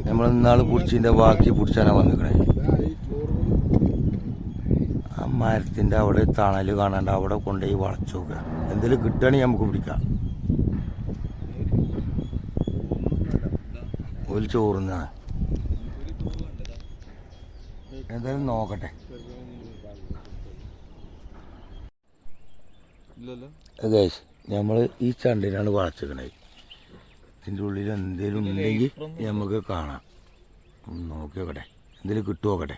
നമ്മൾ ഇന്നാള് പിടിച്ചതിന്റെ ബാക്കി പിടിച്ചാനാ വന്നിക്കണേ. ആ മരത്തിന്റെ അവിടെ തണല് കാണാണ്ട് അവിടെ കൊണ്ടുപോയി വളച്ചു നോക്കുക. എന്തെങ്കിലും കിട്ടുകയാണെങ്കിൽ നമുക്ക് പിടിക്കാം. ഒരു ചോറുന്നാണ് എന്തായാലും നോക്കട്ടെ. നമ്മൾ ഈ ചണ്ടിനാണ് വളച്ചിക്കണേ. ഇതിൻ്റെ ഉള്ളിൽ എന്തെങ്കിലും ഉണ്ടെങ്കിൽ നമുക്ക് കാണാം. നോക്കി നോക്കട്ടെ, എന്തെങ്കിലും കിട്ടുമോ നോക്കട്ടെ.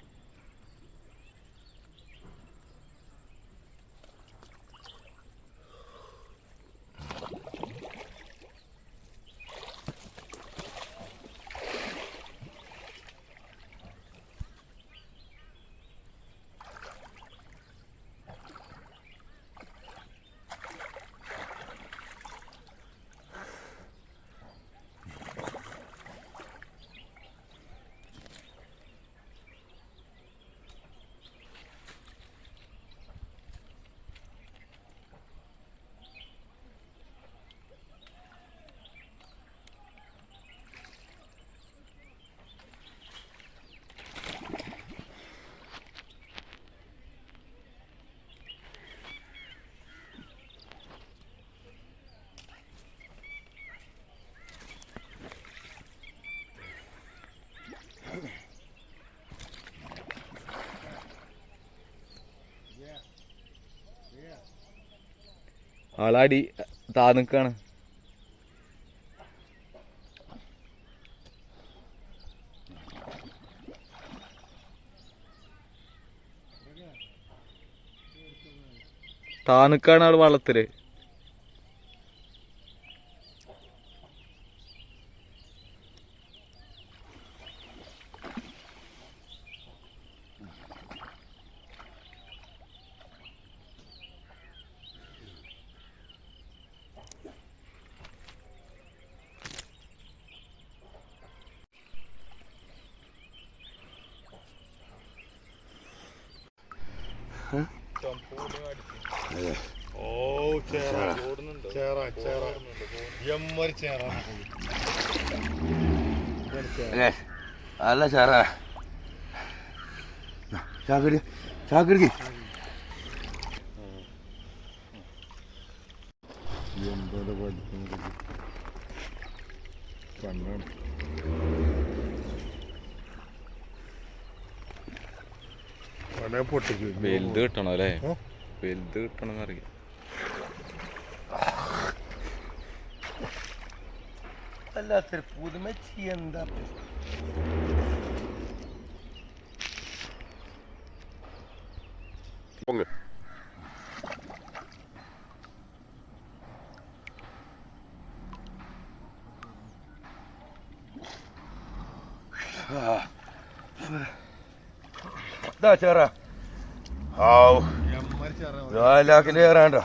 ആളാടി താന്നിക്കാണ്. താന്നിക്കാണ് ആള് വള്ളത്തില്. അല്ല ചേറാ ചാക്കടി ചാക്കടിക്ക് കണ്ണാണ്. വലുത് കിട്ടണം അല്ലേ? വലുത് കിട്ടണം എന്നറിയാം. അല്ലാത്തൊരു പുതുമ എന്താ ഇതാ ചേറാ. ലാക്കിന്റെ ചേറാണ്ടോ?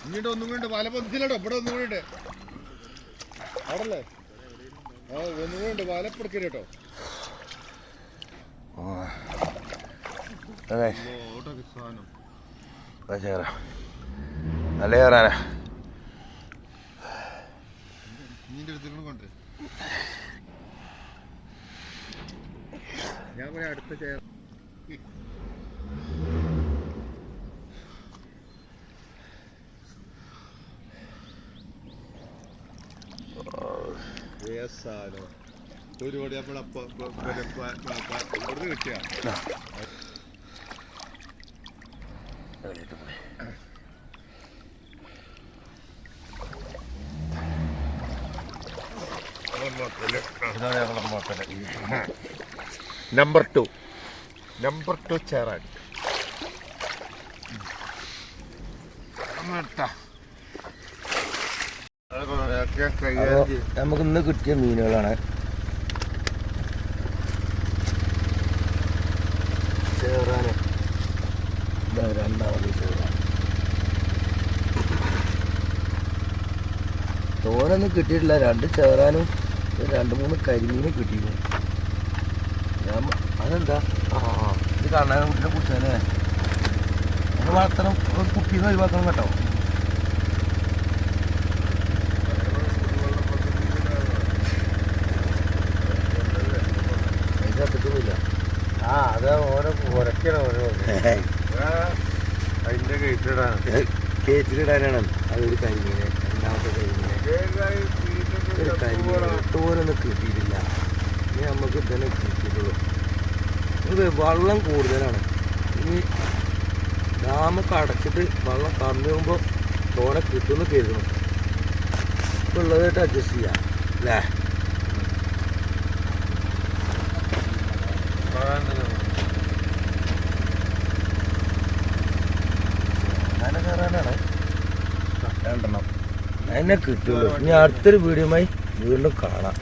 ഇങ്ങോട്ട് ഒന്നും കൊണ്ട് വല പൊതിച്ചില്ലട്ടോ. ഇവിടെ ഒന്നും കൂടെ അവിടല്ലേ? ഒന്നും കൊണ്ട് വല പിടിക്കട്ടോ. ചേറാ നല്ല ചേറാനാ. നിന്റെ അടുത്ത് കൊണ്ട് ഞാൻ പറയാം അടുത്ത ചേർ ഒരുപാട് നമ്മളെ കിട്ടിയ നമ്പർ 2 ചേറാൻ നമുക്ക് ഇന്ന് കിട്ടിയ മീനുകളാണ്. ചേറാന് രണ്ടാമത് ചേറാൻ തോനൊന്നും കിട്ടിയിട്ടില്ല. 2 ചേറാനും 2-3 കരിമീനും കിട്ടിയിരുന്നു. ഞാൻ അതെന്താ ഇത് കാണാൻ കുട്ടിനെ കുടിച്ചാലേ അത് വളർത്തണം. കുപ്പിന്ന് ഒഴിവാക്കണം കേട്ടോ. കേറ്റിലിടാനാണ് അതൊരു കരിമീന്. രണ്ടാമത്തെ കരിമീന് ഒരു കരിമീന് തോനൊന്നും കിട്ടിയിട്ടില്ല. ഇനി നമുക്ക് തന്നെ കിട്ടിയിട്ടുള്ളൂ. ഇത് വെള്ളം കൂടുതലാണ്. ഇനി ഡാമൊക്കെ അടച്ചിട്ട് വെള്ളം കമ്മിയാകുമ്പോൾ തോനെ കിട്ടുമെന്ന് കരുതണം. ഇപ്പം ഉള്ളതായിട്ട് അഡ്ജസ്റ്റ് ചെയ്യാം അല്ലേ? അങ്ങനെ കയറാനാണ് രണ്ടെണ്ണം. അതിനെ കിട്ടുള്ളൂ. ഇനി അടുത്തൊരു വീഡിയോയുമായി വീണ്ടും കാണാം.